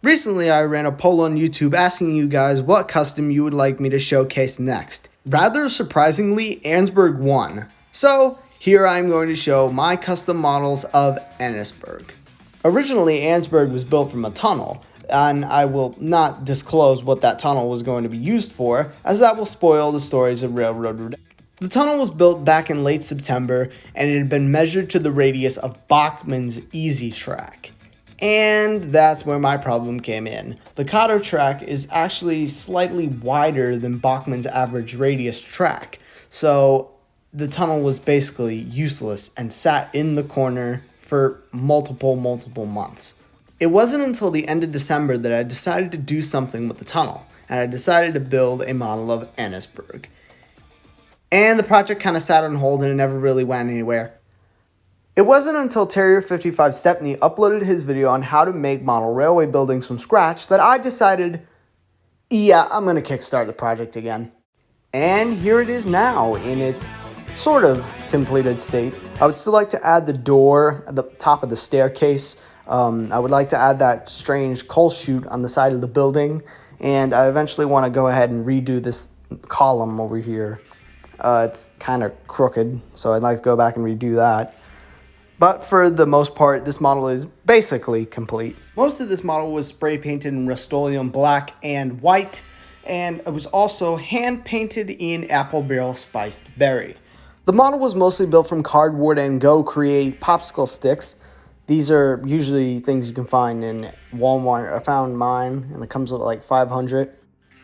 Recently, I ran a poll on YouTube asking you guys what custom you would like me to showcase next. Rather surprisingly, Annesburg won. So, here I'm going to show my custom models of Annesburg. Originally, Annesburg was built from a tunnel, and I will not disclose what that tunnel was going to be used for, as that will spoil the stories of Railroad Redemption. The tunnel was built back in late September, and it had been measured to the radius of Bachmann's Easy Track. And that's where my problem came in. The Kato track is actually slightly wider than Bachmann's average radius track, so the tunnel was basically useless and sat in the corner for multiple months. It wasn't until the end of December that I decided to do something with the tunnel, and I decided to build a model of Annesburg. And the project kind of sat on hold and it never really went anywhere. It wasn't until Terrier55 Stepney uploaded his video on how to make model railway buildings from scratch that I decided, yeah, I'm going to kickstart the project again. And here it is now in its sort of completed state. I would still like to add the door at the top of the staircase. I would like to add that strange coal chute on the side of the building. And I eventually want to go ahead and redo this column over here. It's kind of crooked, so I'd like to go back and redo that. But for the most part, this model is basically complete. Most of this model was spray painted in Rust-Oleum black and white, and it was also hand painted in apple barrel spiced berry. The model was mostly built from cardboard and Go Create popsicle sticks. These are usually things you can find in Walmart. I found mine, and it comes with like 500.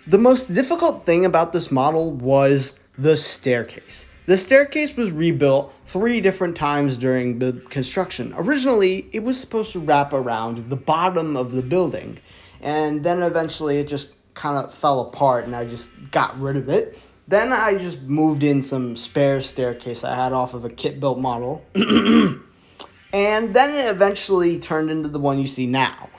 The most difficult thing about this model was the staircase. The staircase was rebuilt 3 different times during the construction. Originally, it was supposed to wrap around the bottom of the building, and then eventually it just kind of fell apart and I just got rid of it. Then I just moved in some spare staircase I had off of a kit-built model, and then it eventually turned into the one you see now.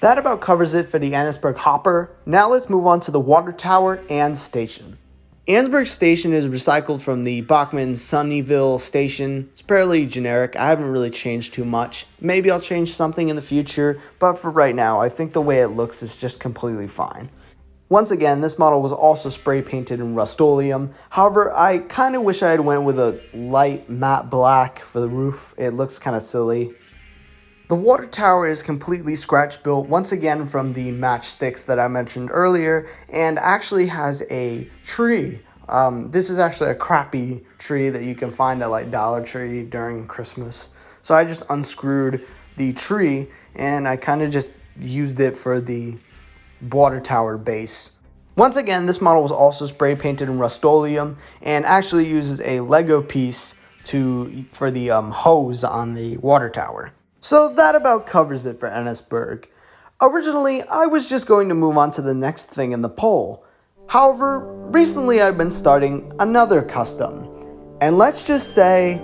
That about covers it for the Annesburg hopper. Now let's move on to the water tower and station. Annesburg Station is recycled from the Bachmann Sunnyville Station. It's fairly generic. I haven't really changed too much. Maybe I'll change something in the future, but for right now, I think the way it looks is just completely fine. Once again, this model was also spray painted in Rust-Oleum. However, I kind of wish I had went with a light matte black for the roof. It looks kind of silly. The water tower is completely scratch built, once again from the matchsticks that I mentioned earlier, and actually has a tree. This is actually a crappy tree that you can find at like Dollar Tree during Christmas. So I just unscrewed the tree and I kind of just used it for the water tower base. Once again, this model was also spray painted in Rust-Oleum and actually uses a Lego piece for the hose on the water tower. So that about covers it for Annesburg. Originally, I was just going to move on to the next thing in the poll. However, recently I've been starting another custom. And let's just say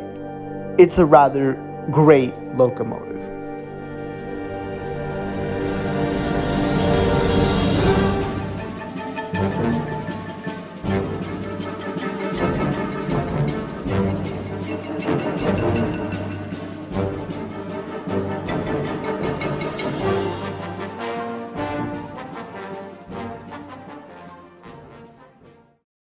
it's a rather great locomotive.